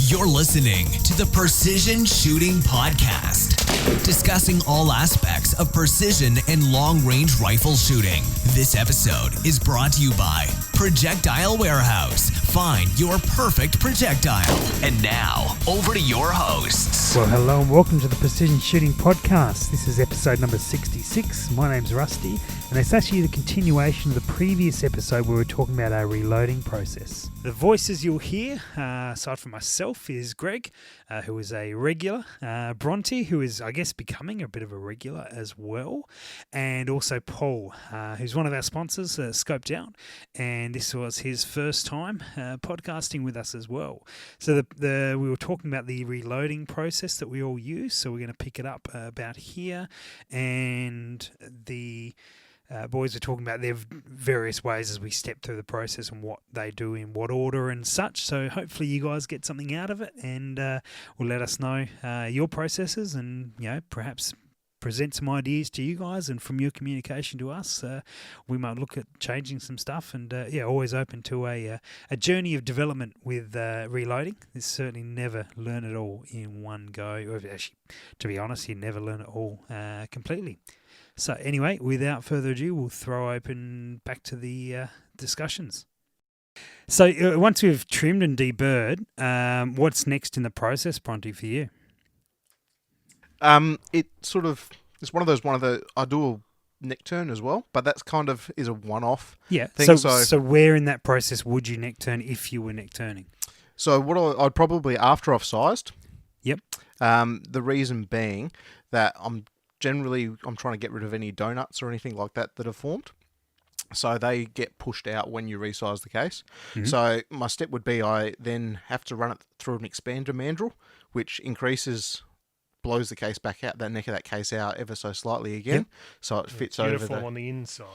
You're listening to the Precision Shooting Podcast, discussing all aspects of precision and long-range rifle shooting. This episode is brought to you by Projectile Warehouse. Find your perfect projectile. And now, over to your hosts. Well, hello and welcome to the Precision Shooting Podcast. This is episode number 66. My name's Rusty, and it's actually the continuation of the previous episode where we were talking about our reloading process. The voices you'll hear, aside from myself, is Greg, who is a regular, Bronte, who is, I guess, becoming a bit of a regular as well, and also Paul, who's one of our sponsors, Scoped Out, and this was his first time podcasting with us as well. So we were talking about the reloading process that we all use, so we're going to pick it up about here, and the boys are talking about their various ways as we step through the process and what they do in what order and such. So hopefully you guys get something out of it, and will let us know your processes, and perhaps present some ideas to you guys, and from your communication to us, we might look at changing some stuff. And always open to a journey of development with reloading. It's certainly never learn it all in one go. Or actually, to be honest, you never learn it all completely. So anyway, without further ado, we'll throw open back to the discussions. So once we've trimmed and deburred, what's next in the process, Bronte, for you? It's one of the I do a neck turn as well, but that's kind of is a one-off. Yeah. thing. So where in that process would you neck turn if you were neck turning? So what I'd probably after I've sized. Yep. The reason being that I'm trying to get rid of any donuts or anything like that have formed. So they get pushed out when you resize the case. Mm-hmm. So my step would be I then have to run it through an expander mandrel, which blows the case back out, that neck of that case out ever so slightly again. Yep. So it fits over uniform on the inside.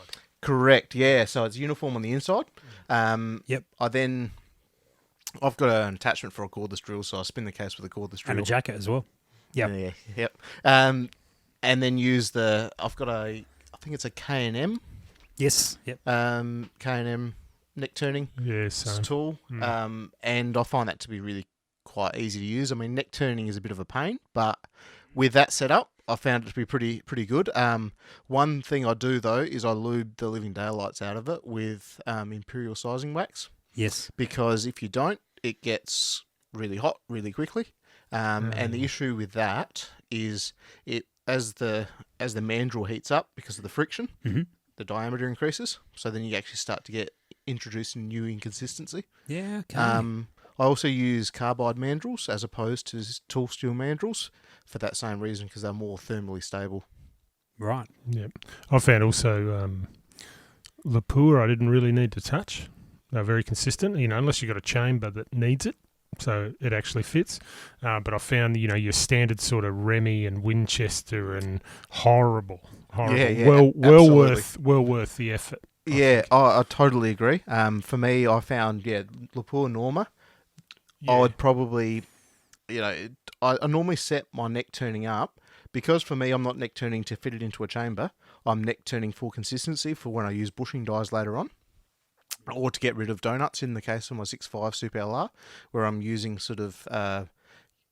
Correct, yeah. So it's uniform on the inside. Yep. I've got an attachment for a cordless drill, so I spin the case with a cordless drill. And a jacket as well. Yep. Yeah, yep. And then use I've got I think it's a K&M. Yes, yep. K&M neck turning tool. And I find that to be really quite easy to use. I mean, neck turning is a bit of a pain, but with that setup, I found it to be pretty good. One thing I do, though, is I lube the living daylights out of it with Imperial sizing wax. Yes. Because if you don't, it gets really hot really quickly. And the issue with that is as the mandrel heats up because of the friction, mm-hmm. the diameter increases. So then you actually start to get introduced new inconsistency. Yeah, okay. I also use carbide mandrels as opposed to tool steel mandrels for that same reason, because they're more thermally stable. Right. Yep. I found also Lapua I didn't really need to touch. They're very consistent, unless you've got a chamber that needs it. So it actually fits. But I found, your standard sort of Remy and Winchester and horrible. Yeah, well worth the effort. I totally agree. For me, I found, Lapua Norma. I would probably, I normally set my neck turning up, because for me, I'm not neck turning to fit it into a chamber. I'm neck turning for consistency for when I use bushing dies later on, or to get rid of donuts in the case of my 6.5 Super LR, where I'm using sort of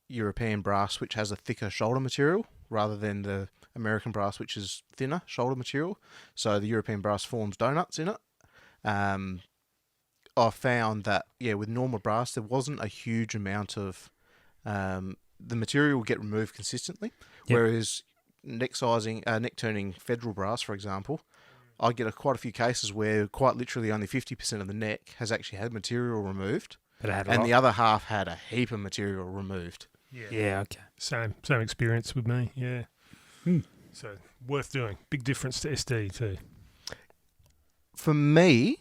European brass, which has a thicker shoulder material, rather than the American brass, which is thinner shoulder material. So the European brass forms donuts in it. I found that, with normal brass, there wasn't a huge amount of... the material will get removed consistently, whereas neck turning federal brass, for example, I get quite a few cases where quite literally only 50% of the neck has actually had material removed, and the other half had a heap of material removed. Yeah, okay. Same experience with me, yeah. So, worth doing. Big difference to SD too. For me,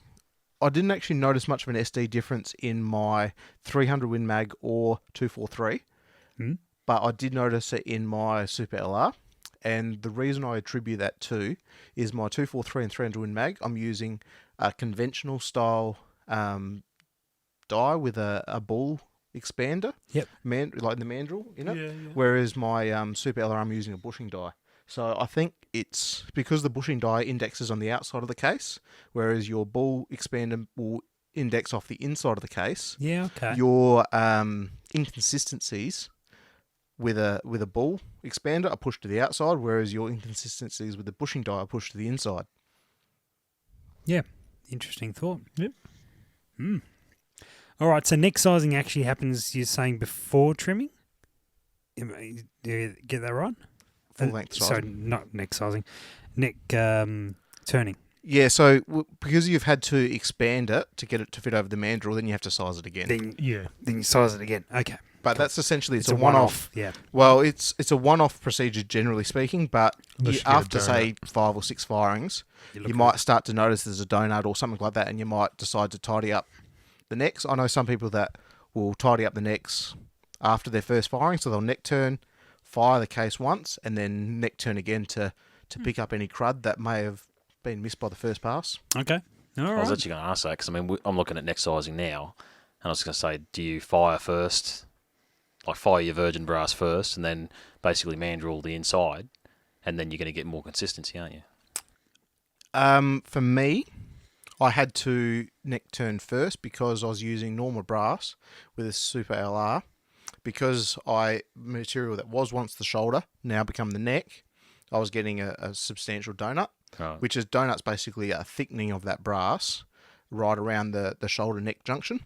I didn't actually notice much of an SD difference in my 300 Win Mag or 243, but I did notice it in my Super LR. And the reason I attribute that to is my 243 and 300 Win Mag, I'm using a conventional style die with a ball expander, like the mandrel in it, whereas my Super LR, I'm using a bushing die. So I think it's because the bushing die indexes on the outside of the case, whereas your ball expander will index off the inside of the case. Yeah, okay. Your inconsistencies with a ball expander are pushed to the outside, whereas your inconsistencies with the bushing die are pushed to the inside. Yeah, interesting thought. Yep. All right, so neck sizing actually happens, you're saying, before trimming? Do you get that right? Full length sizing. Sorry, not neck sizing. Neck turning. Yeah, so because you've had to expand it to get it to fit over the mandrel, then you have to size it again. Then Yeah. you size it again. Okay. But that's essentially, it's a one-off. Yeah. Well, it's a one-off procedure, generally speaking, but Unless you get a after, say, 5 or 6 firings, you might start to notice there's a donut or something like that, and you might decide to tidy up the necks. I know some people that will tidy up the necks after their first firing, so they'll neck turn, fire the case once, and then neck turn again to pick up any crud that may have been missed by the first pass. Okay. All right. I was actually going to ask that because, I mean, I'm looking at neck sizing now, and I was going to say, do you fire first, like fire your virgin brass first, and then basically mandrel the inside, and then you're going to get more consistency, aren't you? For me, I had to neck turn first because I was using normal brass with a Super LR. Because material that was once the shoulder now become the neck, I was getting a substantial donut, Right. which is donut's basically a thickening of that brass right around the shoulder neck junction.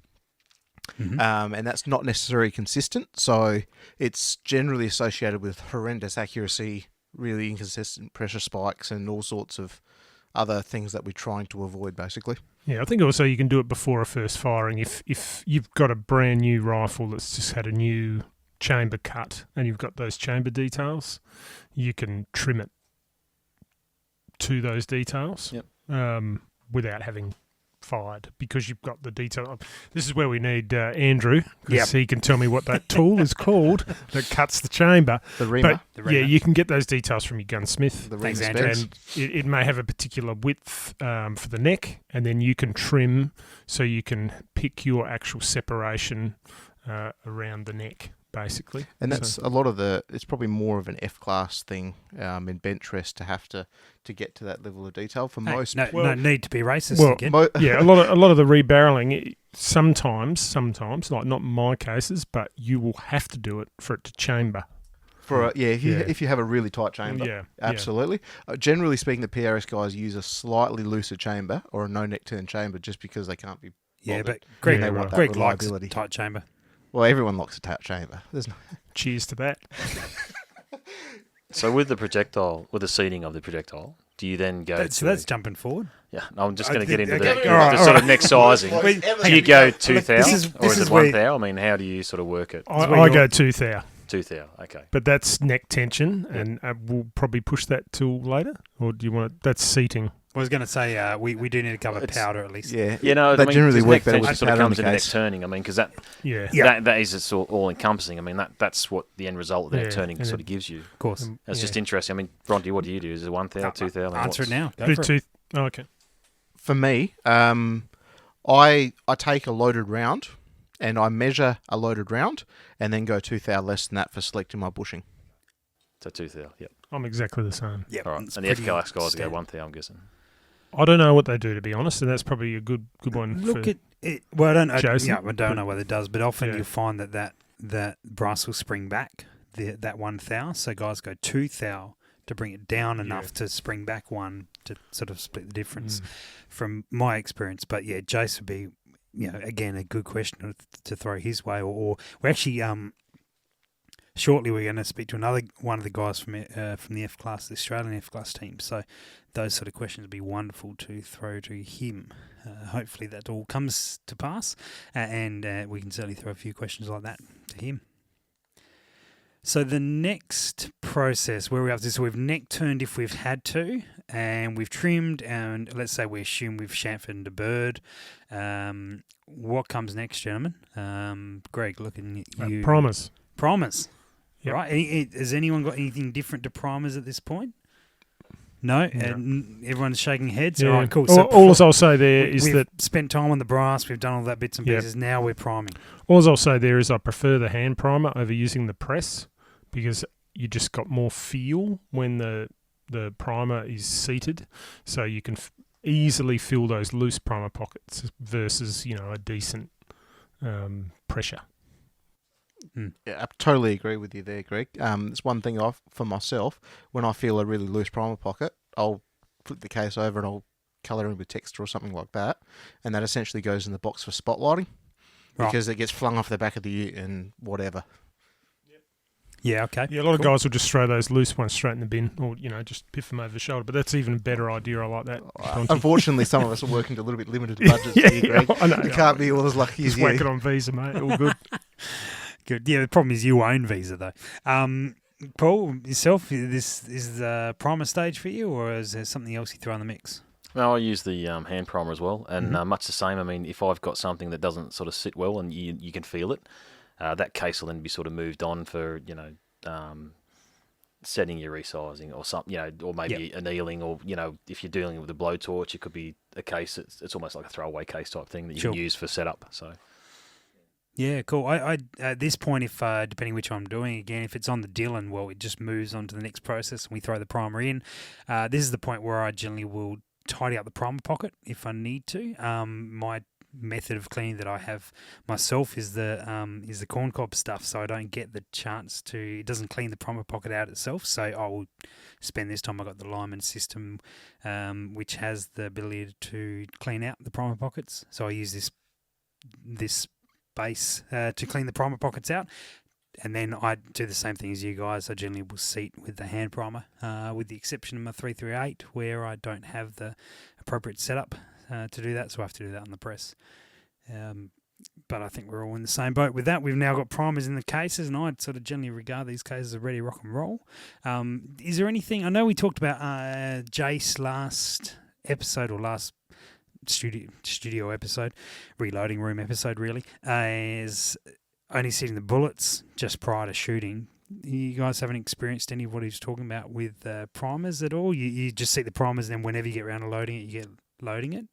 And that's not necessarily consistent, so it's generally associated with horrendous accuracy, really inconsistent pressure spikes, and all sorts of other things that we're trying to avoid, basically. Yeah, I think also you can do it before a first firing. If you've got a brand new rifle that's just had a new chamber cut and you've got those chamber details, you can trim it to those details without having fired because you've got the detail. This is where we need Andrew because he can tell me what that tool is called that cuts the chamber. The reamer. But yeah, you can get those details from your gunsmith. The Thanks, reamer Andrew. specs. And it may have a particular width for the neck, and then you can trim so you can pick your actual separation around the neck, basically. And that's a lot of it's probably more of an F-class thing in bench rest to have to get to that level of detail. For most, no need to be racist again. Yeah, a lot of the rebarreling, sometimes, like not in my cases, but you will have to do it for it to chamber. If you have a really tight chamber, Yeah, absolutely. Generally speaking, the PRS guys use a slightly looser chamber or a no neck turn chamber just because they can't be. Yeah, bothered. but Greg, They want that Greg likes a reliability. tight chamber. Well, everyone likes a tight chamber. There's no. Cheers to that. So with the projectile, with the seating of the projectile, do you then go So that's jumping forward. Yeah, no, I'm just going to think- get into okay, the all right, sort of neck sizing. Wait, Do you go 2 thou, this is or is it where- 1 thou? I mean, how do you sort of work it? I go 2 thou, 2 thou, okay. but that's neck tension, and we'll probably push that till later. Or do you want that's seating? I was going to say we do need to cover It's- powder at least. Yeah, You know, they I mean, generally 'cause work neck better with tension the sort of powder in comes the into neck case. turning. I mean, because that Yeah. that is just all encompassing. I mean, that's what the end result of the neck Yeah, turning and sort of gives you. Of course. That's just interesting. I mean, Bronte, what do you do? Is it 1 thou, 2 thou? I mean, Answer it now. Go Do for it. 2. Oh, okay. For me, I take a loaded round and I measure a loaded round and then go 2 thou less than that for selecting my bushing. So 2 thou, yep. I'm exactly the same. Yep, All right. it's And the pretty FKLX guys go standard. 1 thou, I'm guessing. I don't know what they do, to be honest, and that's probably a good one. Look for, at it. Well, I don't. Jason, I don't know what it does, but often Yeah. you'll find that brass will spring back. That 1 thou. So guys go 2 thou to bring it down enough to spring back 1 to sort of split the difference. From my experience, but yeah, Jace would be, again, a good question to throw his way. Or we're actually shortly we're going to speak to another one of the guys from the F class, the Australian F class team. So those sort of questions would be wonderful to throw to him. Hopefully that all comes to pass, and we can certainly throw a few questions like that to him. So the next process, where we're up to, so we've neck turned if we've had to, and we've trimmed, and let's say we assume we've chamfered a bird. What comes next, gentlemen? Greg, looking at you. Primers. Primers. Yep. Right. Has anyone got anything different to primers at this point? No? And everyone's shaking heads? Yeah. All right, cool. All I'll say there is we've that spent time on the brass, we've done all that bits and Yep. pieces, now we're priming. all I'll say there is I prefer the hand primer over using the press because you just got more feel when the primer is seated, so you can easily fill those loose primer pockets versus a decent pressure. Yeah, I totally agree with you there, Greg. It's one thing for myself, when I feel a really loose primer pocket, I'll flip the case over and I'll colour in with texture or something like that, and that essentially goes in the box for spotlighting because it gets flung off the back of the ute and whatever. Yeah, okay. Yeah, a lot of guys will just throw those loose ones straight in the bin, or just piff them over the shoulder. But that's even a better idea. I like that. Unfortunately, some of us are working to a little bit limited budgets here, Greg. I know. You can't be all as lucky as Just you. whack it on Visa, mate. All good. Good. Yeah, the problem is you own Visa, though. Paul, yourself, this is the primer stage for you, or is there something else you throw in the mix? No, I use the hand primer as well, and much the same. I mean, if I've got something that doesn't sort of sit well and you can feel it, that case will then be sort of moved on for setting your resizing or something, or maybe annealing, or if you're dealing with a blowtorch, it could be a case. It's almost like a throwaway case type thing that you can use for setup. So. Yeah, cool. I at this point, if depending which one I'm doing, again, if it's on the Dylan, well, it just moves on to the next process and we throw the primer in. This is the point where I generally will tidy up the primer pocket if I need to. My method of cleaning that I have myself is the corn cob stuff, so I don't get the chance to. It doesn't clean the primer pocket out itself, so I will spend this time. I got the Lyman system, which has the ability to clean out the primer pockets. So I use this base to clean the primer pockets out, and then I do the same thing as you guys. I generally will seat with the hand primer, with the exception of my 338 where I don't have the appropriate setup to do that, so I have to do that on the press. But I think we're all in the same boat with that. We've now got primers in the cases, and I'd sort of generally regard these cases as ready rock and roll. Is there anything? I know we talked about Jace last episode, or last studio episode, reloading room episode really, is only seating the bullets just prior to shooting. You guys haven't experienced any of what he's talking about with primers at all? You just seat the primers, and then whenever you get around to loading it, you get loading it?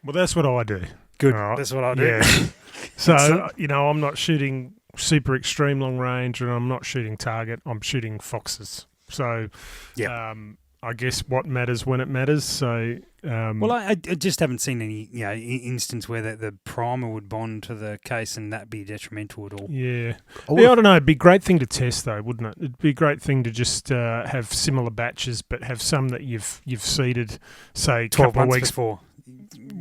Well, that's what I do. Good. Right. That's what I do. Yeah. So, I'm not shooting super extreme long range, and I'm not shooting target. I'm shooting foxes. So, I guess what matters when it matters. So, well, I just haven't seen any instance where the primer would bond to the case and that be detrimental at all. Yeah. I don't know. It'd be a great thing to test, though, wouldn't it? It'd be a great thing to just have similar batches, but have some that you've seeded, say, 12 couple of months weeks before.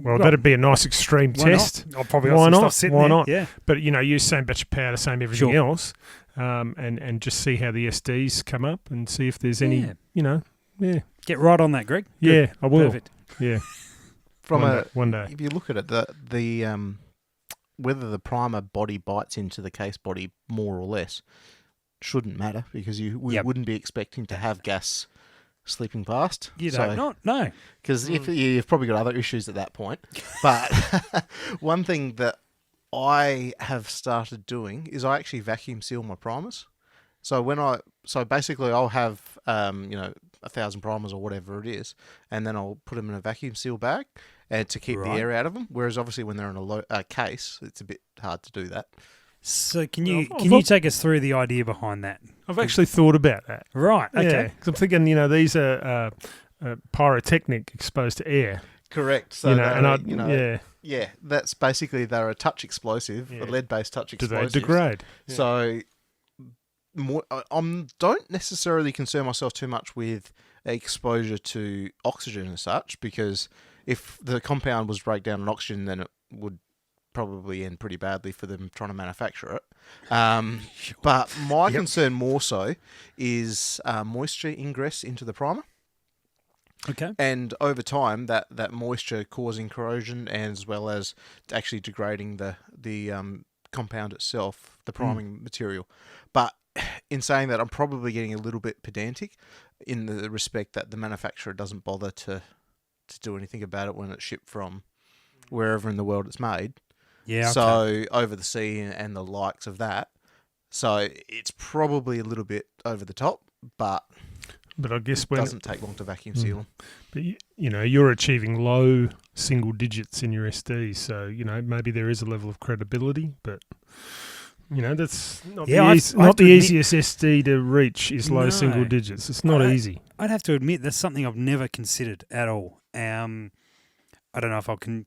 Well, that'd be a nice extreme test. I'll probably Why got some not? stuff sitting Why there. not? Yeah. But use same batch of powder, same everything else, and just see how the SDs come up and see if there's any, Get right on that, Greg. Good. Yeah, I will. Perfect. Yeah. One day. If you look at it, the whether the primer body bites into the case body more or less shouldn't matter, because we wouldn't be expecting to have gas slipping past. You don't not, no. Because if you've probably got other issues at that point. But one thing that I have started doing is I actually vacuum seal my primers. So basically I'll have 1,000 primers or whatever it is, and then I'll put them in a vacuum seal bag and to keep the air out of them. Whereas obviously when they're in a case, it's a bit hard to do that. So can you take us through the idea behind that? I've actually thought about that. Right. Okay. Yeah, 'cause I'm thinking, these are pyrotechnic exposed to air. Correct. So that's basically, they're a touch explosive, a lead-based touch explosive. Do they degrade? Yeah. So I don't necessarily concern myself too much with exposure to oxygen and such, because if the compound was break down in oxygen, then it would probably end pretty badly for them trying to manufacture it. But my concern more so is moisture ingress into the primer. Okay. And over time, that moisture causing corrosion, as well as actually degrading the compound itself, the priming material. But in saying that, I'm probably getting a little bit pedantic in the respect that the manufacturer doesn't bother to do anything about it when it's shipped from wherever in the world it's made. Yeah. So over the sea and the likes of that. So it's probably a little bit over the top, but I guess it doesn't take long to vacuum seal them. But you're achieving low single digits in your SDs, so maybe there is a level of credibility, but that's not the easiest SD to reach is low single digits. It's not easy. I'd have to admit that's something I've never considered at all. I don't know if I can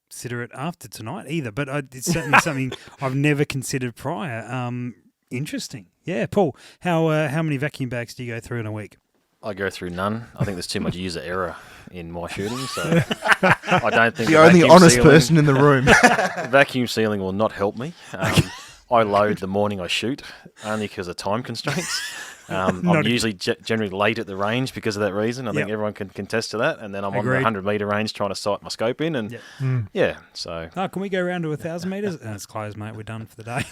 consider it after tonight either, but it's certainly something I've never considered prior. Interesting. Yeah, Paul, how many vacuum bags do you go through in a week? I go through none. I think there's too much user error in my shooting, so I don't think The only honest person in the room. vacuum sealing will not help me. I load the morning I shoot, only because of time constraints. I'm usually generally late at the range because of that reason. I think everyone can contest to that. And then I'm on the 100-metre range trying to sight my scope in. And so... Oh, can we go around to 1,000 metres? It's closed, mate. We're done for the day.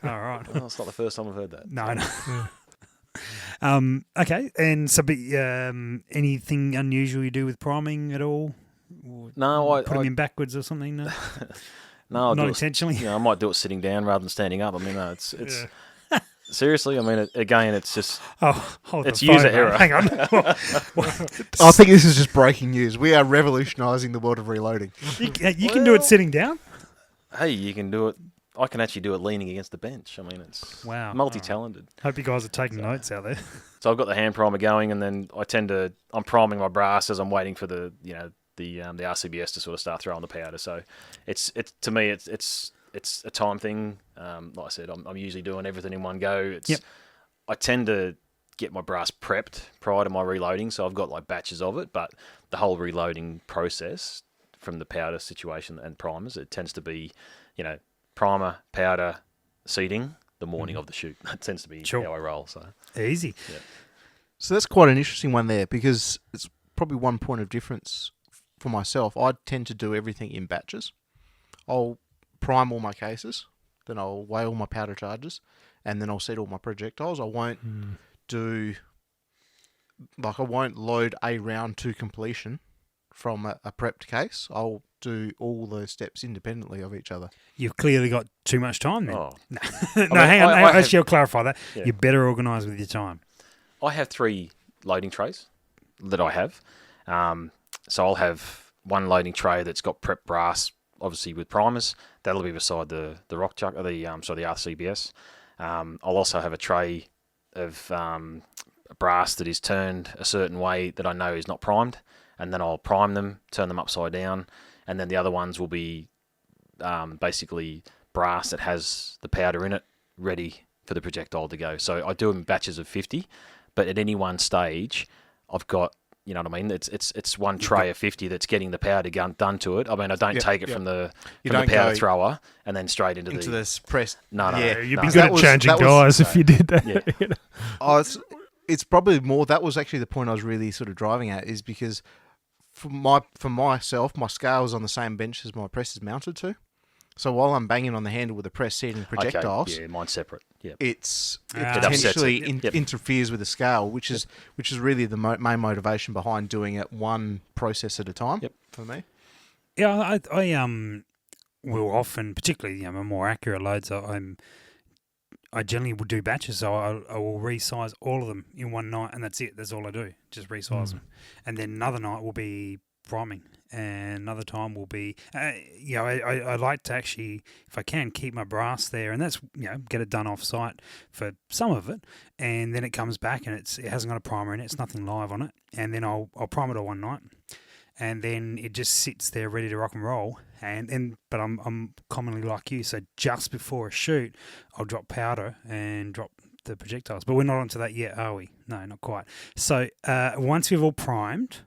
All right. Well, it's not the first time I've heard that. No. Okay, and so, but anything unusual you do with priming at all? Or No, put them in backwards or something? No, No, not intentionally. I might do it sitting down rather than standing up. I mean, no, it's seriously. I mean, again, it's just Hold it's the phone, user mate. error. Hang on. I think this is just breaking news. We are revolutionising the world of reloading. You can do it sitting down. Hey, you can do it. I can actually do it leaning against the bench. I mean, it's Wow. multi-talented. Hope you guys are taking notes out there. So I've got the hand primer going, and then I'm priming my brass as I'm waiting for the RCBS to sort of start throwing the powder. So it's to me it's a time thing. Like I said, I'm usually doing everything in one go. I tend to get my brass prepped prior to my reloading, so I've got like batches of it. But the whole reloading process from the powder situation and primers, it tends to be, primer, powder, seeding the morning of the shoot. That tends to be how I roll. So Easy. Yeah. So that's quite an interesting one there, because it's probably one point of difference for myself. I tend to do everything in batches. I'll prime all my cases, then I'll weigh all my powder charges, and then I'll seed all my projectiles. I won't I won't load a round to completion from a prepped case. I'll do all those steps independently of each other. You've clearly got too much time then. Oh. Hang on. Actually, I'll clarify that. Yeah. You're better organised with your time. I have 3 loading trays that I have. So I'll have one loading tray that's got prep brass, obviously with primers. That'll be beside the rock chuck, or the RCBS. I'll also have a tray of brass that is turned a certain way that I know is not primed, and then I'll prime them, turn them upside down, and then the other ones will be basically brass that has the powder in it, ready for the projectile to go. So I do them in batches of 50, but at any one stage, I've got, you know what I mean? It's one tray of 50 that's getting the powder done to it. I mean, I don't take it from the powder thrower and then straight into this press. No. Yeah, You'd be good at changing guys if you did that. Yeah. Oh, it's probably more. That was actually the point I was really sort of driving at, is because for myself, my scale is on the same bench as my press is mounted to. So while I'm banging on the handle with the press seeding projectiles, yeah, mine's separate. Yeah, it upsets potentially it. interferes with the scale, which is really the main motivation behind doing it one process at a time. Yep. For me. Yeah, I will often, particularly my more accurate loads, I generally will do batches, so I will resize all of them in one night, and that's it. That's all I do, just resize them. And then another night will be priming, and another time will be, I like to actually, if I can, keep my brass there, and that's, get it done off site for some of it, and then it comes back and it hasn't got a primer in it, it's nothing live on it, and then I'll prime it all one night, and then it just sits there ready to rock and roll. But I'm commonly like you, so just before a shoot, I'll drop powder and drop the projectiles. But we're not onto that yet, are we? No, not quite. So once we've all primed,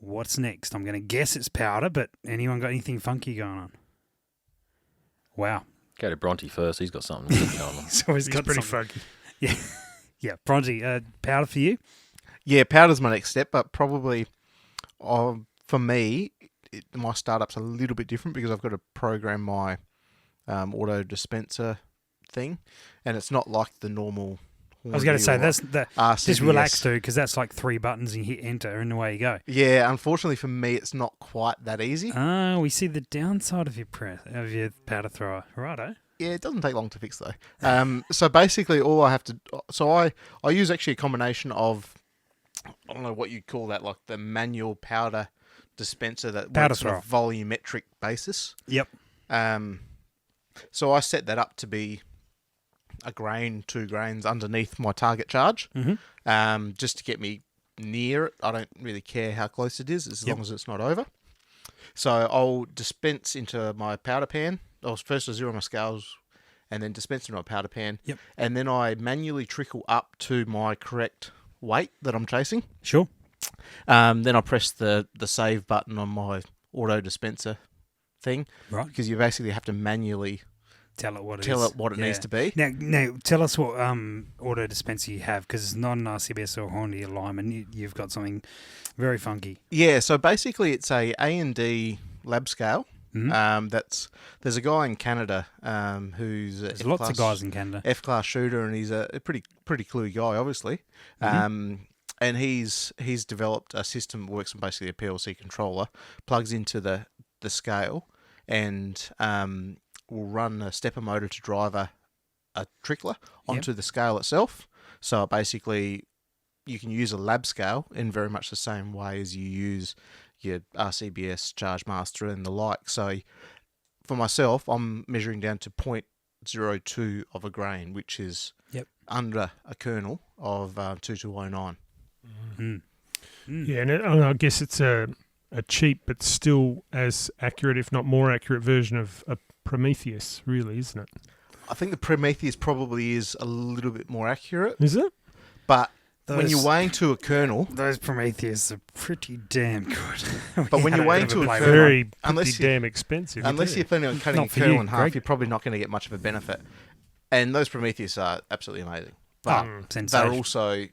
what's next? I'm going to guess it's powder, but anyone got anything funky going on? Wow. Go to Bronte first. He's got something going on. He's always got pretty something. funky. Yeah. Bronte, powder for you? Yeah, powder's my next step, but probably for me, my startup's a little bit different because I've got to program my auto dispenser thing, and it's not like the normal. I was going to say just RCBS. relax, dude, because that's like 3 buttons and you hit enter and away you go. Yeah, unfortunately for me, it's not quite that easy. We see the downside of your powder thrower, righto. Yeah, it doesn't take long to fix though. So basically, all I have to, I use actually a combination of, I don't know what you'd call that, like the manual powder dispenser that works on a volumetric basis. Yep. So I set that up to be a grain, 2 grains underneath my target charge, just to get me near it. I don't really care how close it is, as long as it's not over. So I'll dispense into my powder pan. First I zero my scales and then dispense into my powder pan. Yep. And then I manually trickle up to my correct weight that I'm chasing. Sure. Then I press the save button on my auto dispenser thing. Right. Because you basically have to manually Tell it what it needs to be. Now, tell us what auto dispenser you have, because it's not an RCBS or Honda alignment. You've got something very funky. Yeah, so basically it's a A&D lab scale. Mm-hmm. There's a guy in Canada who's There's lots of guys in Canada. F-class shooter, and he's a pretty cluey guy, obviously. Mm-hmm. And he's developed a system that works on basically a PLC controller, plugs into the scale, and will run a stepper motor to drive a trickler onto the scale itself. So basically, you can use a lab scale in very much the same way as you use your RCBS, Chargemaster, and the like. So for myself, I'm measuring down to 0.02 of a grain, which is under a kernel of 2209. Yeah, and I guess it's a cheap but still as accurate, if not more accurate, version of a Prometheus, really, isn't it? I think the Prometheus probably is a little bit more accurate. Is it? But when you're weighing to a kernel... Those Prometheus are pretty damn good. But when you're weighing to a kernel... Pretty damn expensive. Unless you're planning on cutting a kernel in half, you're probably not going to get much of a benefit. And those Prometheus are absolutely amazing. But they're also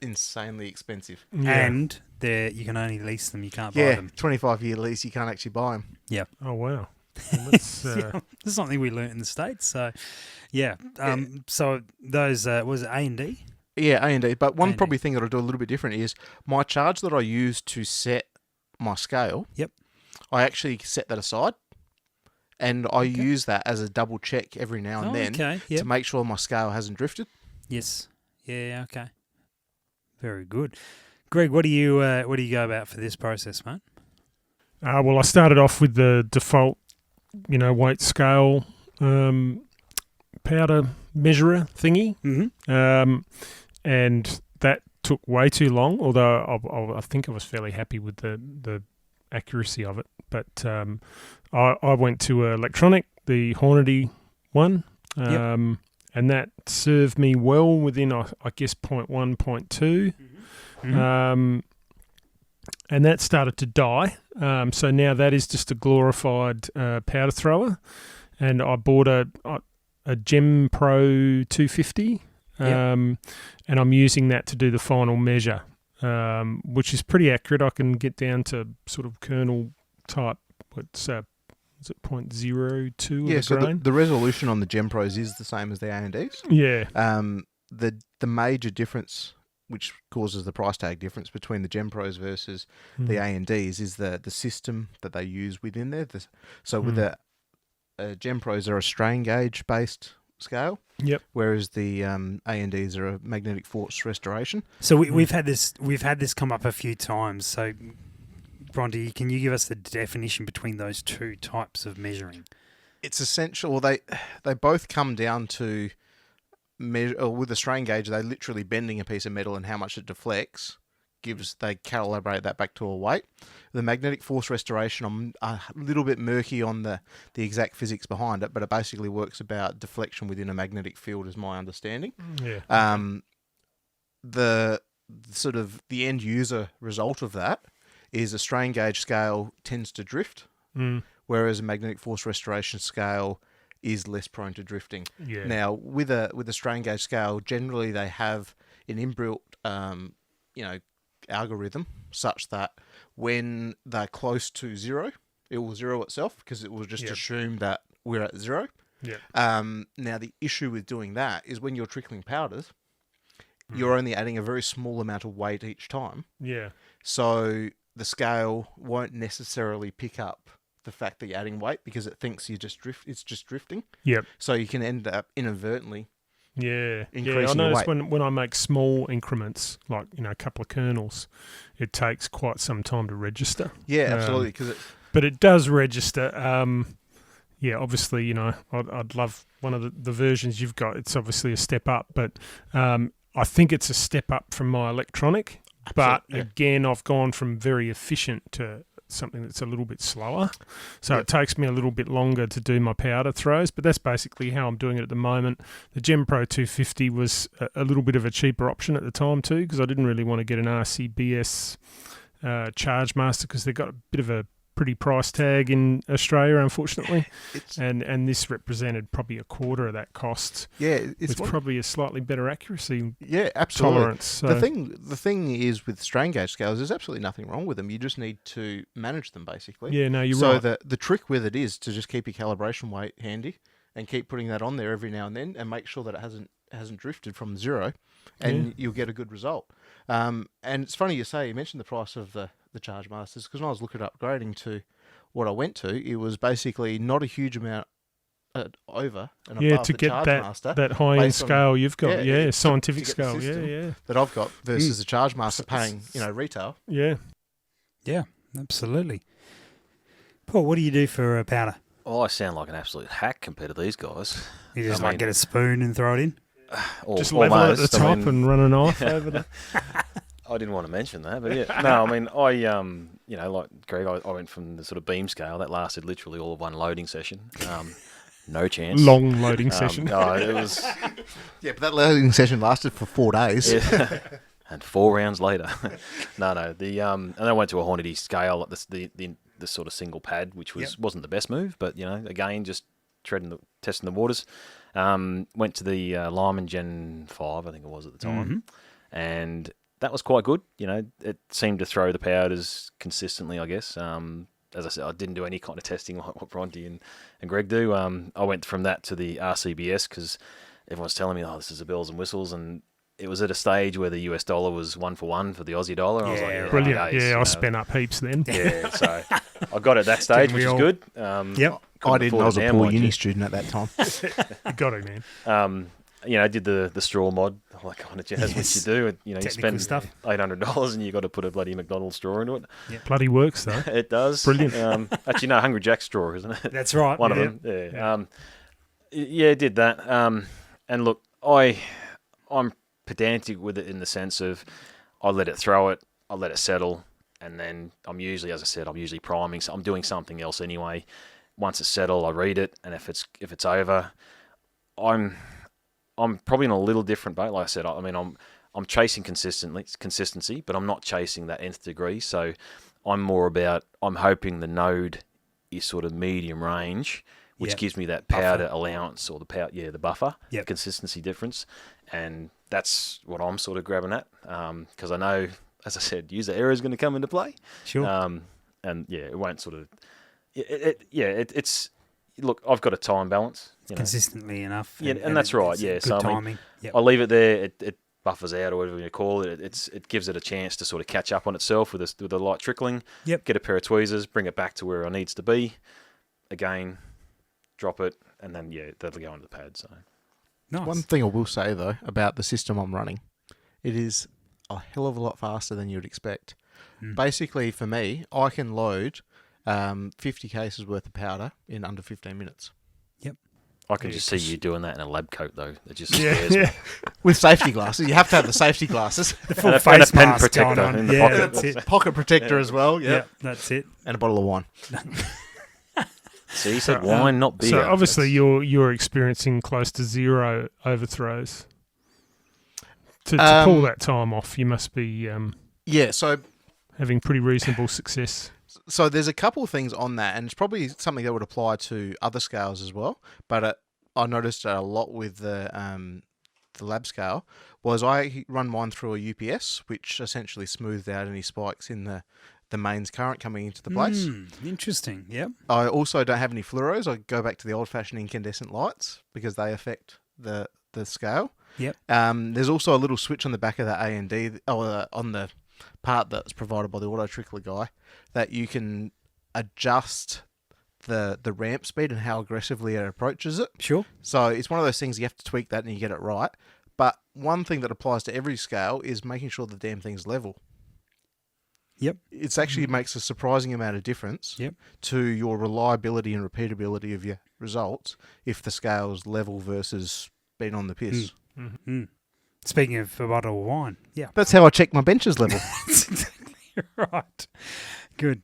insanely expensive. Yeah. And you can only lease them, you can't buy them. 25-year lease, you can't actually buy them. Yeah. Oh, wow. Well, that's this is something we learnt in the States. So, yeah. So those, was it A&D? Yeah, A&D. But one probably thing that I do a little bit different is my charge that I use to set my scale, I actually set that aside. And I use that as a double check every now and then to make sure my scale hasn't drifted. Yes. Yeah, okay. Very good. Greg, what do you go about for this process, mate? Well, I started off with the default, weight scale powder measurer thingy, and that took way too long. Although I think I was fairly happy with the accuracy of it, but I went to electronic, the Hornady one, and that served me well within I guess 0.1, 0.2. And that started to die. So now that is just a glorified powder thrower. And I bought a Gem Pro 250, and I'm using that to do the final measure, which is pretty accurate. I can get down to sort of kernel type, is it 0.02 Yeah, of a so grain? the resolution on the Gem Pros is the same as the A&Ds. Yeah. The major difference, which causes the price tag difference between the Gem Pros versus the A&Ds, is the system that they use within there. With the Gem Pros, are a strain gauge based scale. Yep. Whereas the A&Ds are a magnetic force restoration. So we've had this come up a few times. So, Bronte, can you give us the definition between those two types of measuring? It's essential. They both come down to measure with a strain gauge. They're literally bending a piece of metal and how much it deflects. They calibrate that back to a weight. The magnetic force restoration, I'm a little bit murky on the exact physics behind it, but it basically works about deflection within a magnetic field, is my understanding. Yeah. The sort of the end user result of that is a strain gauge scale tends to drift, whereas a magnetic force restoration scale is less prone to drifting. Yeah. Now, with a strain gauge scale, generally they have an inbuilt, algorithm such that when they're close to zero, it will zero itself because it will just assume that we're at zero. Yeah. Now, the issue with doing that is when you're trickling powders, you're only adding a very small amount of weight each time. Yeah. So the scale won't necessarily pick up the fact that you're adding weight because it thinks it's just drifting. Yep. So you can end up inadvertently increasing I notice your weight. when I make small increments, like a couple of kernels, it takes quite some time to register. Yeah, absolutely. But it does register. Obviously, I'd love one of the versions you've got. It's obviously a step up, but I think it's a step up from my electronic. But again, I've gone from very efficient to something that's a little bit slower. So it takes me a little bit longer to do my powder throws, but that's basically how I'm doing it at the moment. The Gem Pro 250 was a little bit of a cheaper option at the time too, because I didn't really want to get an RCBS Charge Master because they've got a bit of a pretty price tag in Australia, unfortunately. And this represented probably a quarter of that cost. Yeah, it's probably a slightly better accuracy. Yeah, absolutely. Tolerance. So. The thing is with strain gauge scales, there's absolutely nothing wrong with them. You just need to manage them basically. Yeah, no, you're right. So the trick with it is to just keep your calibration weight handy and keep putting that on there every now and then, and make sure that it hasn't drifted from zero, and you'll get a good result. And it's funny you mentioned the price of the Charge Masters, because when I was looking at upgrading to what I went to, it was basically not a huge amount over and above to the get Charge that, Master. that high-end scale you've got, scientific to scale, that I've got versus the Charge Master paying, retail. Yeah, absolutely. Paul, what do you do for powder? Oh, I sound like an absolute hack compared to these guys. You just get a spoon and throw it in? Just level it at the top and run a knife over the... I didn't want to mention that, but yeah. No, I mean, like Greg, I went from the sort of beam scale. That lasted literally all of one loading session. No chance. Long loading session. No, it was... Yeah, but that loading session lasted for 4 days. Yeah. And 4 rounds later. No. And I went to a Hornady scale, the sort of single pad, which wasn't the best move, but, again, just testing the waters. Went to the Lyman Gen 5, I think it was at the time, and that was quite good. It seemed to throw the powders consistently, I guess. As I said, I didn't do any kind of testing like what Bronte and Greg do. I went from that to the RCBS because everyone's telling me, this is the bells and whistles, and it was at a stage where the US dollar was 1 for 1 for the Aussie dollar. And I was like, brilliant. Okay, I spent up heaps then. Yeah, so I got at that stage, which is good. Yep. I didn't. I was a poor uni student at that time. You got it, man. I did the straw mod, all that kind of jazz, which you do. You spend stuff. $800 and you got to put a bloody McDonald's straw into it. Yep. Bloody works, though. It does. Brilliant. Actually, no, Hungry Jack's straw, isn't it? That's right. One of them. Yeah. Did that. And look, I'm pedantic with it in the sense of I let it throw it, I let it settle, and then I'm usually priming. So I'm doing something else anyway. Once it's settled, I read it, and if it's over, I'm probably in a little different boat. Like I said, I'm chasing consistency, but I'm not chasing that nth degree. So I'm hoping the node is sort of medium range, which gives me that powder allowance or the buffer, the consistency difference, and that's what I'm sort of grabbing at, because I know, as I said, user error is going to come into play. Sure. And it won't sort of. It's look. I've got a time balance. Consistently enough. And that's right. Yeah. Good so timing. I leave it there. It buffers out, or whatever you call it. It gives it a chance to sort of catch up on itself with a light trickling. Yep. Get a pair of tweezers, bring it back to where it needs to be. Again, drop it, and then that'll go onto the pad. So. Nice. One thing I will say though about the system I'm running, it is a hell of a lot faster than you'd expect. Basically, for me, I can load 50 cases worth of powder in under 15 minutes. Yep. I can just see you doing that in a lab coat though. It just scares me. With safety glasses. You have to have the safety glasses. The full and face a pen mask protector going on. in the pocket. That's it. Pocket protector as well. Yeah. That's it. And a bottle of wine. So you said wine, not beer. So obviously you're experiencing close to 0 overthrows. To pull that time off, you must be so having pretty reasonable success. So there's a couple of things on that, and it's probably something that would apply to other scales as well. But I noticed a lot with the lab scale was I run mine through a UPS, which essentially smoothed out any spikes in the mains current coming into the place. Interesting. Yep. I also don't have any fluoros. I go back to the old-fashioned incandescent lights because they affect the scale. Yep. There's also a little switch on the back of the A&D, on the part that's provided by the auto trickler guy, that you can adjust the ramp speed and how aggressively it approaches it. Sure. So it's one of those things you have to tweak that and you get it right. But one thing that applies to every scale is making sure the damn thing's level. Yep. It actually makes a surprising amount of difference to your reliability and repeatability of your results if the scale's level versus being on the piss. Mm-hmm. Speaking of a bottle of wine, That's how I check my benches level. That's exactly right. Good.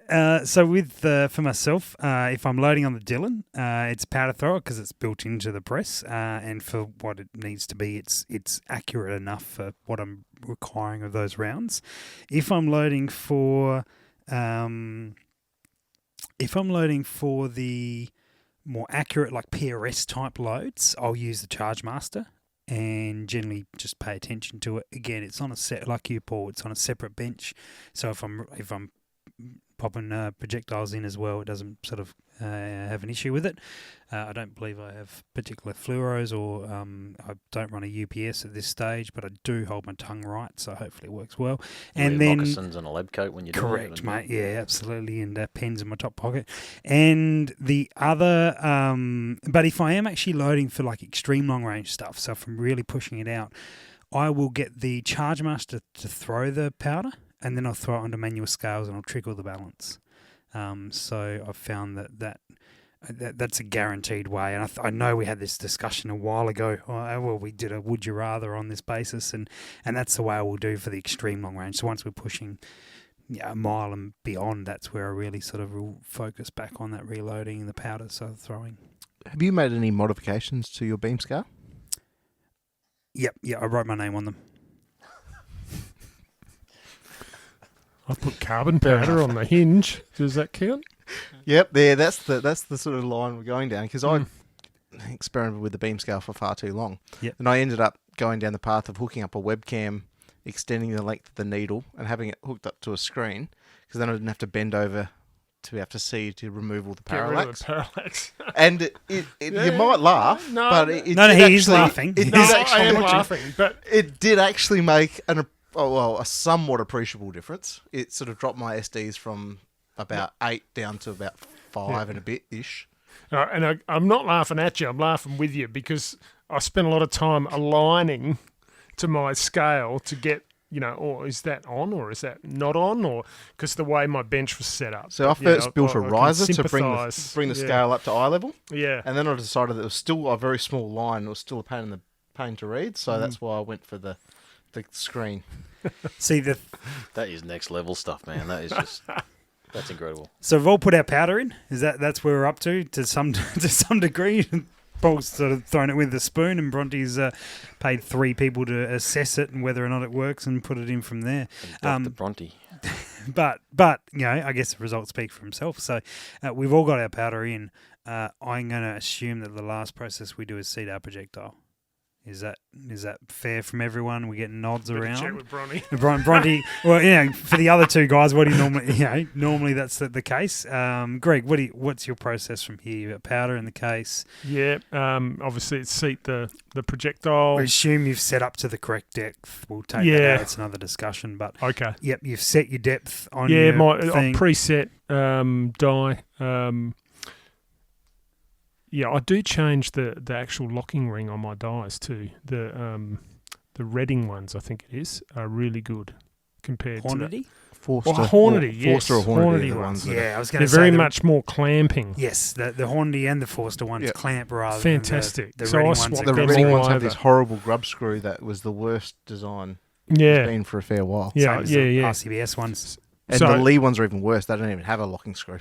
So with for myself, if I'm loading on the Dillon, it's powder thrower because it's built into the press, and for what it needs to be, it's accurate enough for what I'm requiring of those rounds. If I'm loading for the more accurate, like PRS type loads, I'll use the Charge Master and generally just pay attention to it. Again, it's on a set, like you, Paul, it's on a separate bench. So if I'm popping projectiles in as well, it doesn't sort of have an issue with it. I don't believe I have particular fluoros, or I don't run a UPS at this stage, but I do hold my tongue right, so hopefully it works well. And then moccasins and a lab coat when you're doing it. Correct, mate. Yeah, absolutely. And pens in my top pocket. And the other, but if I am actually loading for like extreme long range stuff, so if I'm really pushing it out, I will get the Charge Master to throw the powder, and then I'll throw it onto manual scales and I'll trickle the balance. So I've found that's a guaranteed way. And I know we had this discussion a while ago. Well, we did a would you rather on this basis, and that's the way I will do for the extreme long range. So once we're pushing a mile and beyond, that's where I really sort of will focus back on that reloading and the powder sort of throwing. Have you made any modifications to your beam scale? Yep, I wrote my name on them. I put carbon powder on the hinge. Does that count? Yep, that's the sort of line we're going down, because I experimented with the beam scale for far too long. Yep. And I ended up going down the path of hooking up a webcam, extending the length of the needle, and having it hooked up to a screen, because then I didn't have to bend over to be able to see to remove all the parallax. Get rid of the parallax. And you might laugh, No, but he's laughing. I am laughing, but it did actually make a somewhat appreciable difference. It sort of dropped my SDs from about 8 down to about 5 and a bit-ish. and I'm not laughing at you. I'm laughing with you because I spent a lot of time aligning to my scale to get, or is that on or is that not on, or because the way my bench was set up. So I first built a I riser can to bring the sympathise. scale up to eye level. Yeah. And then I decided that it was still a very small line. It was still a pain to read. So that's why I went for the screen. See, That is next level stuff, man. That is just that's incredible. so we've all put our powder in. That's where we're up to some degree. Paul's sort of thrown it with a spoon, and Bronte's paid 3 people to assess it and whether or not it works, and put it in from there. Dr. Bronte. But I guess the results speak for himself. So we've all got our powder in. I'm going to assume that the last process we do is seed our projectile. Is that fair from everyone? We get nods Better around. check with Bronte. Bronte. Well, for the other 2 guys, what do you normally? Normally that's the case. Greg, what's your process from here? You got powder in the case. Yeah. Obviously, it's seat the projectile. We assume you've set up to the correct depth. We'll take that Yeah. out. It's another discussion, but Okay. yep, you've set your depth on Yeah, your my thing. preset die. Yeah, I do change the actual locking ring on my dies too. The Redding ones, I think it is, are really good compared to Hornady. Forster, Hornady, yes. Forster or Hornady Hornady are the ones. ones. Yeah, I was they're going to say very much more clamping. Yes, the Hornady and the Forster ones Yep. clamp rather Fantastic. than the So I Reading swapped ones. The them Reading all ones have over. this horrible grub screw that was the worst design Yeah, it's been for a fair while. yeah, Same as yeah, the yeah. RCBS ones. And So- the Lee ones are even worse. They don't even have a locking screw.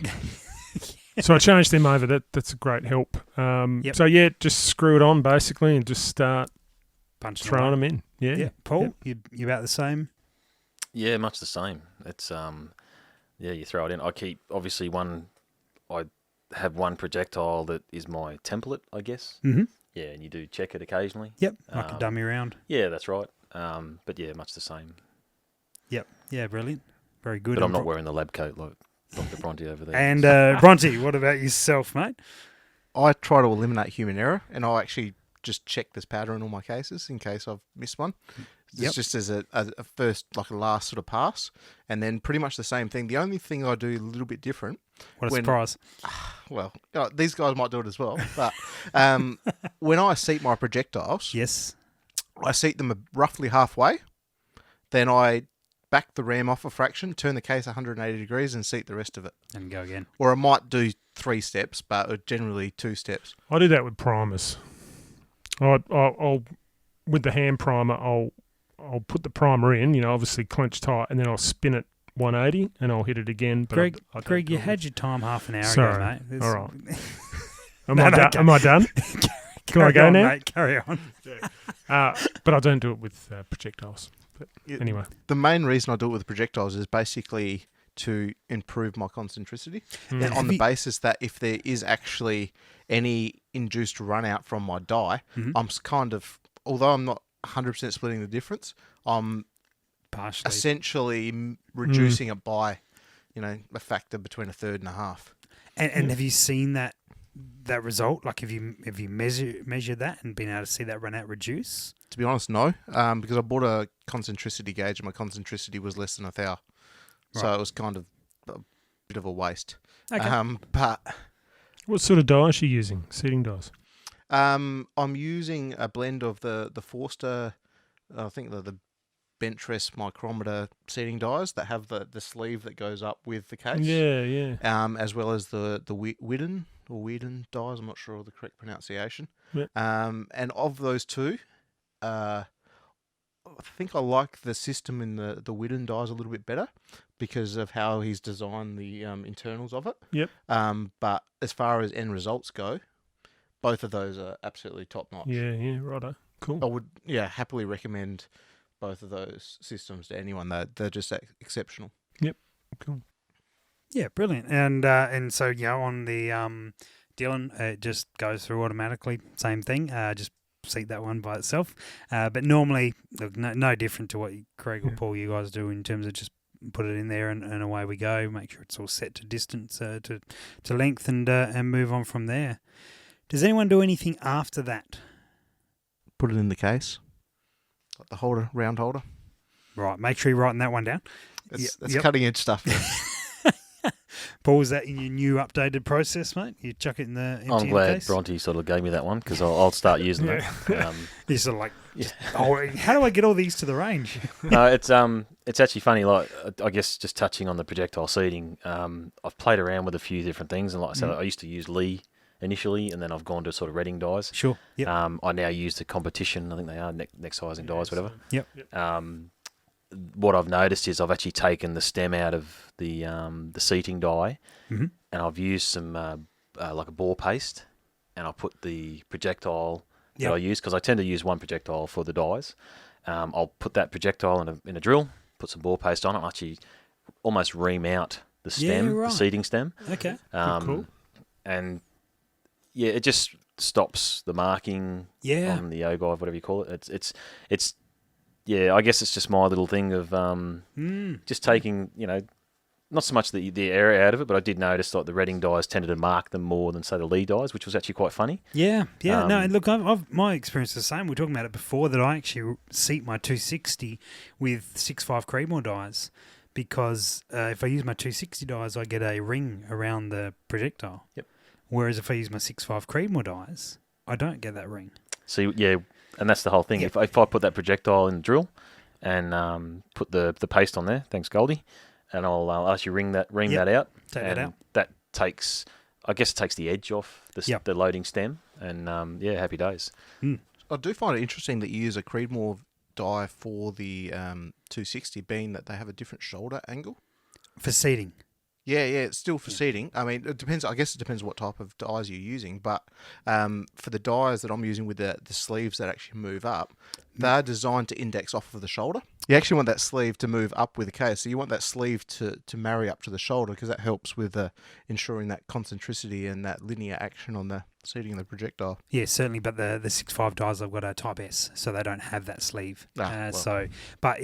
So I changed them over. That's a great help. Yep. So yeah, just screw it on basically and just start Punch throwing them in. Yeah. Yeah, Paul, you about the same? Yeah, much the same. It's you throw it in. I keep obviously I have one projectile that is my template, I guess. Mm-hmm. Yeah, and you do check it occasionally. Yep, like a dummy round. Yeah, that's right. But yeah, much the same. Yep, yeah, brilliant, very good. But I'm And not wearing the lab coat like Dr. Bronte over there. And Bronte, what about yourself, mate? I try to eliminate human error, and I'll actually just check this powder in all my cases in case I've missed one. It's Yep. just as a first, like a last sort of pass, and then pretty much the same thing. The only thing I do a little bit different, What a When- surprise! well, these guys might do it as well, but when I seat my projectiles, Yes, I seat them roughly halfway, then I back the ram off a fraction, turn the case 180 degrees, and seat the rest of it. and go again. Or I might do 3 steps, but generally 2 steps. I do that with primers. I'll with the hand primer, I'll put the primer in, obviously clench tight, and then I'll spin it 180, and I'll hit it again. But Greg, I don't Greg, you do it. had your time half an hour Sorry. ago, mate. There's- All right. Am No, I no, done? go- Am I done? Can I Carry go on, now? mate, carry on. But I don't do it with projectiles. But Yeah, anyway, The main reason I do it with projectiles is basically to improve my concentricity. Mm. And on Have the you- basis that if there is actually any induced run out from my die, Mhm. I'm kind of, although I'm not 100% splitting the difference, I'm Partially. essentially reducing it by, a factor between a third and a half. And have you seen that result? Like, have you measured that and been able to see that run out reduce? To be honest, no, because I bought a concentricity gauge and my concentricity was less than 1,000. So Right. it was kind of a bit of a waste. Okay. But what sort of dies are you using? Seeding dies. I'm using a blend of the Forster, I think the Bentress micrometer seeding dies that have the sleeve that goes up with the case. Yeah. As well as the Whedon dies. I'm not sure of the correct pronunciation. Yep. And of those two, I think I like the system in the Whedon dies a little bit better because of how he's designed the internals of it. Yep. But as far as end results go, both of those are absolutely top notch. Yeah, righto. Cool. I would, happily recommend both of those systems to anyone. They're just exceptional. Cool. Yeah, brilliant. And so on the Dylan, it just goes through automatically. Same thing. Just seat that one by itself. But normally, look, no different to what Craig or Paul, you guys do in terms of just put it in there and away we go. Make sure it's all set to distance, to length, and move on from there. Does anyone do anything after that? Put it in the case, like the holder, round holder. Right. Make sure you're writing that one down. That's Yep. cutting edge stuff. Paul, is that in your new updated process, mate? You chuck it in the empty I'm glad case? Bronte sort of gave me that one because I'll start using it. You're sort of like, Yeah. how do I get all these to the range? No, it's actually funny. Like I guess just touching on the projectile seeding, I've played around with a few different things, and like I said, I used to use Lee initially, and then I've gone to sort of Reading dies. Sure. Yep. I now use the competition. I think they are next sizing dies, whatever. Yep. What I've noticed is I've actually taken the stem out of the seating die, Mhm. and I've used some like a bore paste, and I put the projectile Yep. that I use because I tend to use one projectile for the dies. I'll put that projectile in a drill, put some bore paste on it, and actually almost ream out the stem, right. the seating stem. Okay. Cool. And yeah, it just stops the marking Yeah. on the ogive, whatever you call it. It's yeah, I guess it's just my little thing of just taking, not so much the area out of it, but I did notice like the Reading dies tended to mark them more than say the Lee dies, which was actually quite funny. Yeah. No, Um, look, my experience is the same. We were talking about it before that I actually seat my 260 with 6.5 Creedmoor dies because if I use my 260 dies, I get a ring around the projectile. Yep. Whereas if I use my 6.5 Creedmoor dies, I don't get that ring. So yeah, and that's the whole thing. Yep. If I put that projectile in the drill and put the paste on there, thanks Goldie, and I'll actually ream that out. Take and that out. That takes, I guess, it takes the edge off Yep. the loading stem, and happy days. I do find it interesting that you use a Creedmoor die for the 260, being that they have a different shoulder angle. For seating. Yeah, it's still for seating. I mean, it depends. I guess it depends what type of dies you're using. But for the dies that I'm using with the sleeves that actually move up, they're designed to index off of the shoulder. You actually want that sleeve to move up with the case. So you want that sleeve to marry up to the shoulder because that helps with ensuring that concentricity and that linear action on the seating of the projectile. Yeah, certainly. But the 6.5 dies, I've got a Type S, so they don't have that sleeve. Well. So, but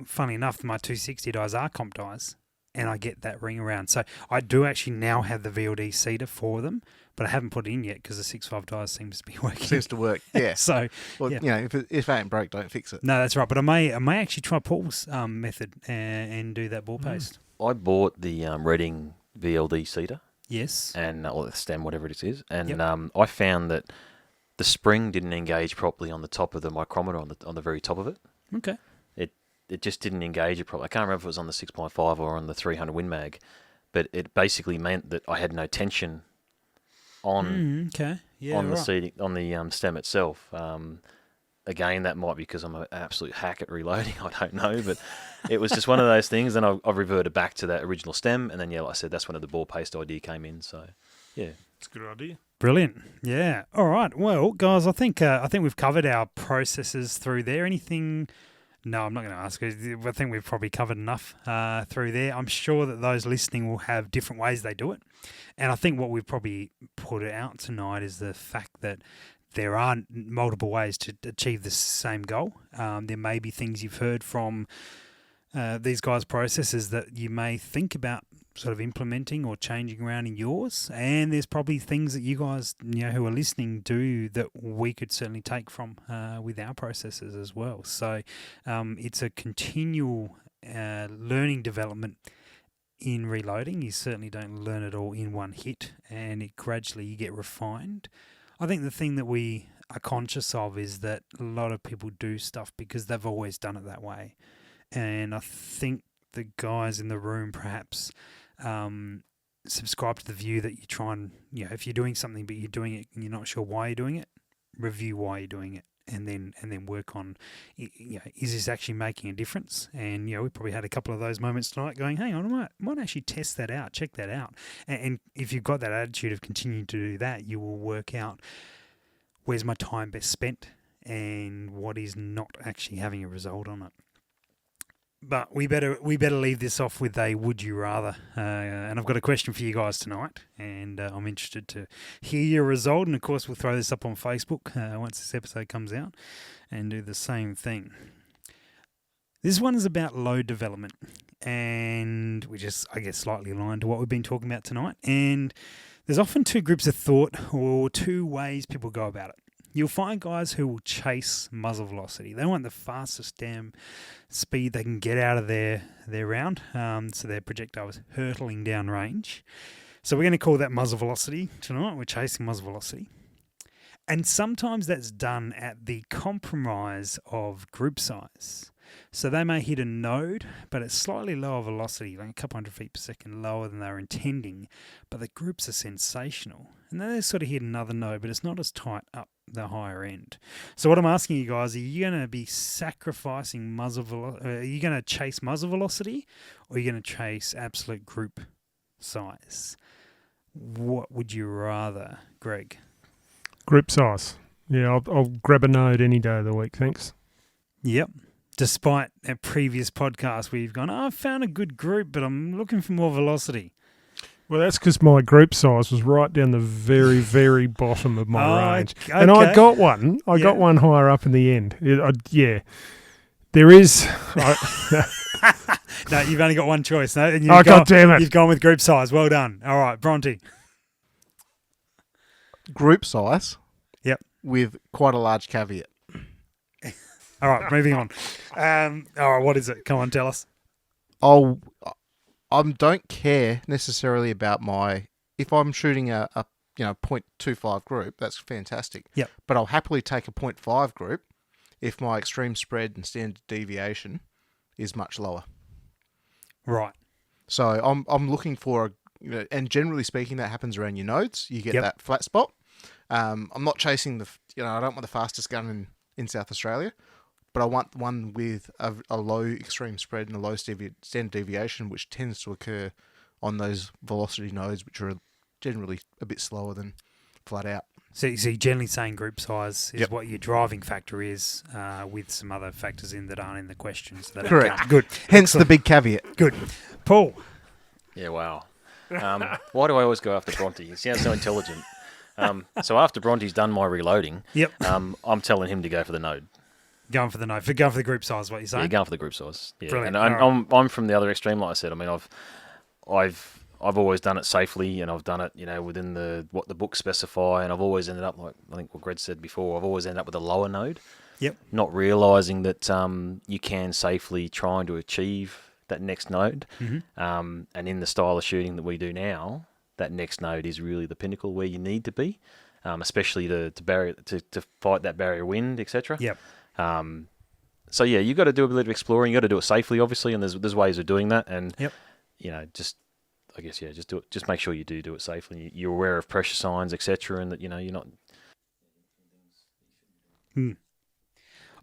funny enough, my 260 dies are comp dies, and I get that ring around. So I do actually now have the VLD seater for them, but I haven't put it in yet because the 6.5 dies seems to be working. Seems to work. Yeah. So Well, yeah. if it ain't broke, don't fix it. no, that's right. But I may actually try Paul's method and do that ball paste. I bought the Reading VLD seater Yes. and or the stem, whatever it is, and Yep. I found that the spring didn't engage properly on the top of the micrometer on the very top of it. Okay. It just didn't engage it properly. I can't remember if it was on the 6.5 or on the 300 Win Mag, but it basically meant that I had no tension on Okay. Yeah. on the right. seating on the stem itself. again, that might be because I'm an absolute hack at reloading. I don't know, but it was just one of those things. Then I've reverted back to that original stem, and then like I said, that's when the ball paste idea came in. So yeah, It's a good idea. Brilliant. Yeah. All right. Well, guys, I think we've covered our processes through there. Anything? No, I'm not going to ask. I think we've probably covered enough through there. I'm sure that those listening will have different ways they do it. And I think what we've probably put out tonight is the fact that there are multiple ways to achieve the same goal. There may be things you've heard from these guys' processes that you may think about sort of implementing or changing around in yours, and there's probably things that you guys who are listening do that we could certainly take from with our processes as well. So it's a continual learning development in reloading. You certainly don't learn it all in one hit, and it gradually you get refined. I think the thing that we are conscious of is that a lot of people do stuff because they've always done it that way, and I think the guys in the room perhaps subscribe to the view that you try and, if you're doing something but you're doing it and you're not sure why you're doing it, review why you're doing it, and then work on, is this actually making a difference? And we probably had a couple of those moments tonight going, hang on, I might actually test that out, check that out. And if you've got that attitude of continuing to do that, you will work out where's my time best spent and what is not actually having a result on it. But we better leave this off with a would you rather, and I've got a question for you guys tonight, and I'm interested to hear your result. And of course, we'll throw this up on Facebook once this episode comes out, and do the same thing. This one is about load development, and which is, I guess, slightly aligned to what we've been talking about tonight. And there's often two groups of thought or two ways people go about it. You'll find guys who will chase muzzle velocity. They want the fastest damn speed they can get out of their round, so their projectile is hurtling down range. So we're going to call that muzzle velocity tonight. We're chasing muzzle velocity. And sometimes that's done at the compromise of group size. So they may hit a node, but it's slightly lower velocity, like a couple hundred feet per second lower than they were intending, but the groups are sensational. And then they sort of hit another node, but it's not as tight up the higher end. So what I'm asking you guys, are you going to be sacrificing muzzle velocity? Are you going to chase muzzle velocity, or are you going to chase absolute group size? What would you rather, Greg? Group size. Yeah, I'll grab a node any day of the week, thanks. Yep. Despite a previous podcast where you've gone, I found a good group, but I'm looking for more velocity. Well, that's because my group size was right down the very, very bottom of my range. Okay. And I got one. I got one higher up in the end. There is... No, you've only got one choice. No? And God damn it. You've gone with group size. Well done. All right, Bronte. Group size. Yep. With quite a large caveat. All right, moving on. All right, what is it? Come on, tell us. I don't care necessarily about if I'm shooting a 0.25 group, that's fantastic. Yep. But I'll happily take a 0.5 group if my extreme spread and standard deviation is much lower. Right. So I'm looking for and generally speaking, that happens around your nodes. You get that flat spot. I'm not chasing I don't want the fastest gun in South Australia, but I want one with a low extreme spread and a low standard deviation, which tends to occur on those velocity nodes, which are generally a bit slower than flat out. So you're generally saying group size is what your driving factor is, with some other factors in that aren't in the questions. That Correct. Good. Hence the big caveat. Good. Paul. Yeah, wow. Why do I always go after Bronte? He sounds so intelligent. So after Bronte's done my reloading, I'm telling him to go for the node. Going for the node. Going for the group size, what you're saying? Yeah, going for the group size. Yeah. Brilliant. And I'm from the other extreme, like I said. I mean, I've always done it safely, and I've done it, within what the books specify, and I've always ended up, like I think what Greg said before, I've always ended up with a lower node. Yep. Not realising that you can safely try to achieve that next node. Mm-hmm. And in the style of shooting that we do now, that next node is really the pinnacle where you need to be, especially to fight that barrier wind, etc. Yep. So yeah, you got to do a bit of exploring. You got to do it safely, obviously, and there's ways of doing that. And just do it. Just make sure you do it safely. You're aware of pressure signs, etc., and that you're not.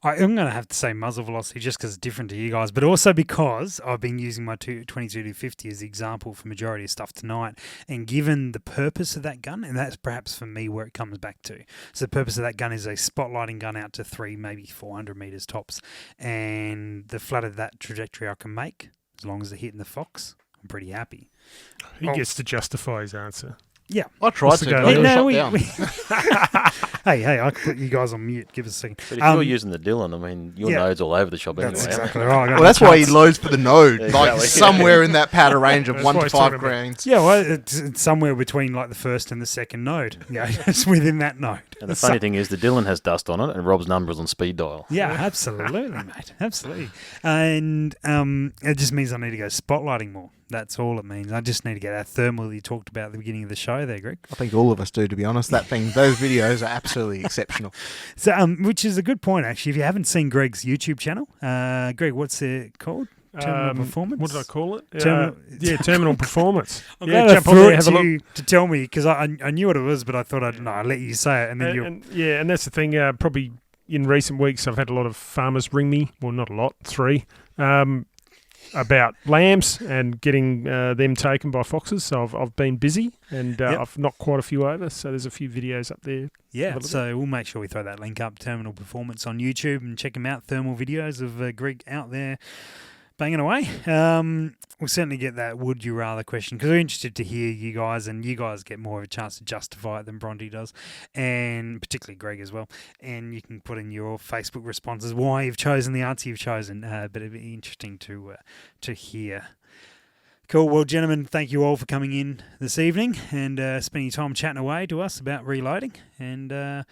I'm going to have to say muzzle velocity just because it's different to you guys, but also because I've been using my 22-50 as the example for majority of stuff tonight, and given the purpose of that gun, and that's perhaps for me where it comes back to. So the purpose of that gun is a spotlighting gun out to 300, maybe 400 metres tops, and the flatter that trajectory I can make, as long as they're hitting the fox, I'm pretty happy. He gets to justify his answer. Yeah. I tried to. go? I got No, shot down. Hey, I can put you guys on mute. Give us a second. But if you're using the Dillon, I mean, your yeah. node's all over the shop anyway. That's exactly right. Well, that's why he loads for the node, Yeah, like exactly. somewhere in that powder range of That's 1 what to he's 5 talking about. grains. Yeah, well, it's somewhere between like the first and the second node. Yeah, it's within that node. And the funny thing is, the Dillon has dust on it, and Rob's number is on speed dial. Yeah, absolutely, mate. Absolutely. And it just means I need to go spotlighting more. That's all it means. I just need to get that thermal that you talked about at the beginning of the show there, Greg. I think all of us do, to be honest. Those videos are absolutely exceptional. So, which is a good point, actually. If you haven't seen Greg's YouTube channel, Greg, what's it called? Terminal Performance? What did I call it? Terminal- Terminal Performance. I'm Yeah, glad I jump on threw there, it have a to look. you to tell me, because I knew what it was, but I thought I'd let you say it, and then And that's the thing. Probably in recent weeks, I've had a lot of farmers ring me. Well, not a lot, 3, about lambs and getting them taken by foxes. So I've been busy, and I've knocked quite a few over. So there's a few videos up there. Yeah, so we'll make sure we throw that link up, Terminal Performance on YouTube, and check them out, thermal videos of Greg out there banging away. We'll certainly get that would you rather question, because we're interested to hear you guys, and you guys get more of a chance to justify it than Bronte does, and particularly Greg as well. And you can put in your Facebook responses why you've chosen the answer you've chosen, but it'd be interesting to hear. Cool. Well, gentlemen, thank you all for coming in this evening and spending time chatting away to us about reloading. And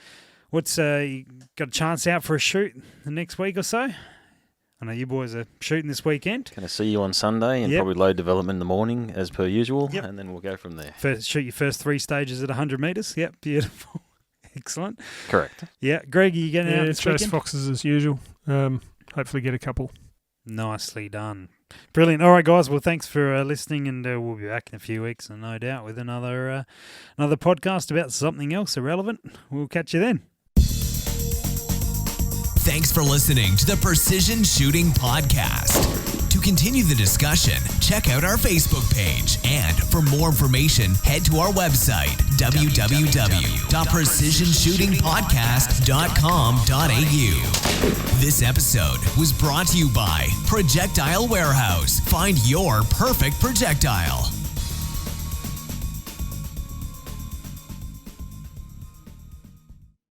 what's you got a chance out for a shoot the next week or so? I know you boys are shooting this weekend. Going to see you on Sunday, and Yep. probably load development in the morning as per usual, Yep. and then we'll go from there. Shoot your first 3 stages at 100 metres. Yep, beautiful. Excellent. Correct. Yeah, Greg, are you getting out this chase weekend? foxes as usual. Hopefully get a couple. Nicely done. Brilliant. All right, guys. Well, thanks for listening, and we'll be back in a few weeks, and no doubt with another podcast about something else irrelevant. We'll catch you then. Thanks for listening to the Precision Shooting Podcast. To continue the discussion, check out our Facebook page. And for more information, head to our website, www.precisionshootingpodcast.com.au. This episode was brought to you by Projectile Warehouse. Find your perfect projectile.